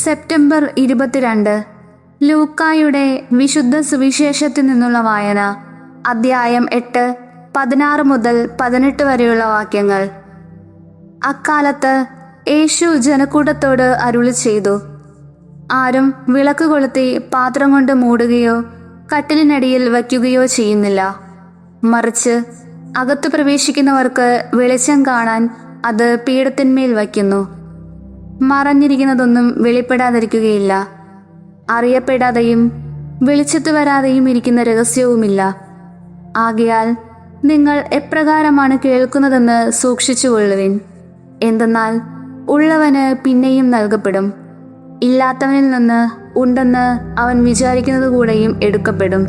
September 22. ലൂക്കായുടെ വിശുദ്ധ സുവിശേഷത്തിൽ നിന്നുള്ള വായന. അദ്ധ്യായം 8, 16 മുതൽ 18 വരെയുള്ള വാക്യങ്ങൾ. അക്കാലത്ത് യേശു ജനക്കൂട്ടത്തോട് അരുളി ചെയ്തു, ആരും വിളക്ക് കൊളുത്തി പാത്രം കൊണ്ട് മൂടുകയോ കട്ടിലിനടിയിൽ വയ്ക്കുകയോ ചെയ്യുന്നില്ല. മറിച്ച് അകത്തു പ്രവേശിക്കുന്നവർക്ക് വെളിച്ചം കാണാൻ അത് പീഠത്തിന്മേൽ വയ്ക്കുന്നു. മറഞ്ഞിരിക്കുന്നതൊന്നും വെളിപ്പെടാതിരിക്കുകയില്ല. അറിയപ്പെടാതെയും വെളിച്ചത്ത് വരാതെയും ഇരിക്കുന്ന രഹസ്യവുമില്ല. ആകയാൽ നിങ്ങൾ എപ്രകാരമാണ് കേൾക്കുന്നതെന്ന് സൂക്ഷിച്ചുകൊള്ളുവിൻ. എന്തെന്നാൽ ഉള്ളവന് പിന്നെയും നൽകപ്പെടും, ഇല്ലാത്തവനിൽ നിന്ന് ഉണ്ടെന്ന് അവൻ വിചാരിക്കുന്നത് കൂടെയും എടുക്കപ്പെടും.